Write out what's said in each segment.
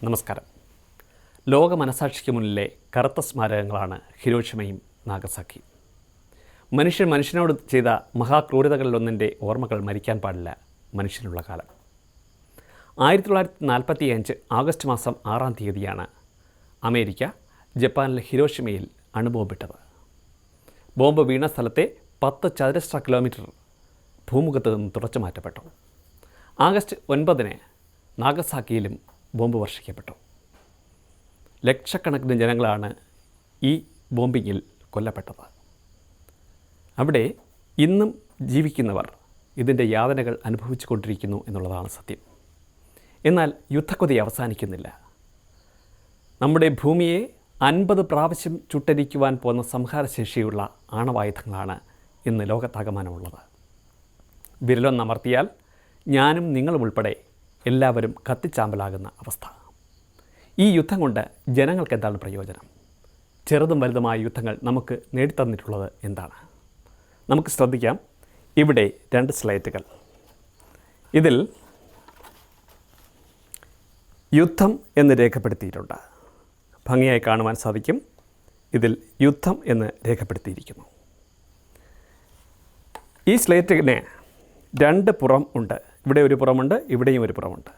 നമസ്കാരം. ലോക മനസാക്ഷിക്ക് മുന്നിലെ കറുത്ത സ്മാരകങ്ങളാണ് ഹിരോഷിമയും നാഗസാക്കിയും. മനുഷ്യൻ മനുഷ്യനോട് ചെയ്ത മഹാക്രൂരതകളിലൊന്നിൻ്റെ ഓർമ്മകൾ മരിക്കാൻ പാടില്ല മനുഷ്യനുള്ള കാലം. 1945 ആഗസ്റ്റ് മാസം 6-ാം തീയതിയാണ് അമേരിക്ക ജപ്പാനിലെ ഹിരോഷിമയിൽ അണുബോംബിട്ടത്. ബോംബ് വീണ സ്ഥലത്തെ 10 ചതുരശ്ര കിലോമീറ്റർ ഭൂമുഖത്ത് നിന്ന് തുടച്ചു മാറ്റപ്പെട്ടു. August 9-ന് നാഗസാക്കിയിലും bomb വർഷിക്കപ്പെട്ടു. ലക്ഷക്കണക്കിന് ജനങ്ങളാണ് ഈ ബോംബിങ്ങിൽ കൊല്ലപ്പെട്ടത്. അവിടെ ഇന്നും ജീവിക്കുന്നവർ ഇതിൻ്റെ യാതനകൾ അനുഭവിച്ചു കൊണ്ടിരിക്കുന്നു എന്നുള്ളതാണ് സത്യം. എന്നാൽ യുദ്ധക്കൊതി അവസാനിക്കുന്നില്ല. നമ്മുടെ ഭൂമിയെ 50 പ്രാവശ്യം ചുട്ടരിക്കുവാൻ പോകുന്ന സംഹാരശേഷിയുള്ള ആണവായുധങ്ങളാണ് ഇന്ന് ലോകത്താകമാനമുള്ളത്. വിരലൊന്നമർത്തിയാൽ ഞാനും നിങ്ങളും ഉൾപ്പെടെ എല്ലാവരും കത്തിച്ചാമ്പലാകുന്ന അവസ്ഥ. ഈ യുദ്ധം കൊണ്ട് ജനങ്ങൾക്ക് എന്താണ് പ്രയോജനം? ചെറുതും വലുതുമായ യുദ്ധങ്ങൾ നമുക്ക് നേടിത്തന്നിട്ടുള്ളത് എന്താണ്? നമുക്ക് ശ്രദ്ധിക്കാം. ഇവിടെ 2 സ്ലൈറ്റുകൾ. ഇതിൽ യുദ്ധം എന്ന് രേഖപ്പെടുത്തിയിട്ടുണ്ട്. ഭംഗിയായി കാണുവാൻ സാധിക്കും. ഇതിൽ യുദ്ധം എന്ന് രേഖപ്പെടുത്തിയിരിക്കുന്നു. ഈ സ്ലേറ്റിന് 2 പുറം ഉണ്ട്. ഇവിടെ ഒരു പുറമുണ്ട്, ഇവിടെയും ഒരു പുറമുണ്ട്.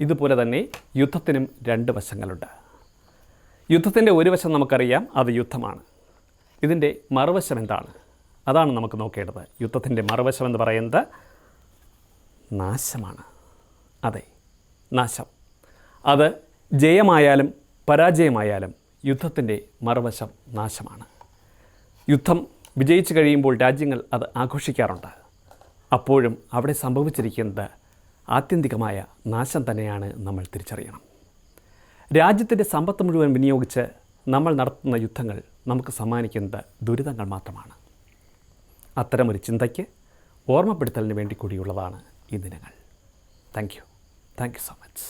ഇതുപോലെ തന്നെ യുദ്ധത്തിനും 2 വശങ്ങളുണ്ട്. യുദ്ധത്തിൻ്റെ ഒരു വശം നമുക്കറിയാം, അത് യുദ്ധമാണ്. ഇതിൻ്റെ മറുവശം എന്താണ്? അതാണ് നമുക്ക് നോക്കേണ്ടത്. യുദ്ധത്തിൻ്റെ മറുവശം എന്ന് പറയുന്നത് നാശമാണ്. അതെ, നാശം. അത് ജയമായാലും പരാജയമായാലും യുദ്ധത്തിൻ്റെ മറുവശം നാശമാണ്. യുദ്ധം വിജയിച്ചു കഴിയുമ്പോൾ രാജ്യങ്ങൾ അത് ആഘോഷിക്കാറുണ്ട്. അപ്പോഴും അവിടെ സംഭവിച്ചിരിക്കുന്നത് ആത്യന്തികമായ നാശം തന്നെയാണ് നമ്മൾ തിരിച്ചറിയണം. രാജ്യത്തിൻ്റെ സമ്പത്ത് മുഴുവൻ വിനിയോഗിച്ച് നമ്മൾ നടത്തുന്ന യുദ്ധങ്ങൾ നമുക്ക് സമ്മാനിക്കുന്നത് ദുരിതങ്ങൾ മാത്രമാണ്. അത്തരമൊരു ചിന്തയ്ക്ക് ഓർമ്മപ്പെടുത്തലിന് വേണ്ടി കൂടിയുള്ളതാണ് ഈ ദിനങ്ങൾ. Thank you so much.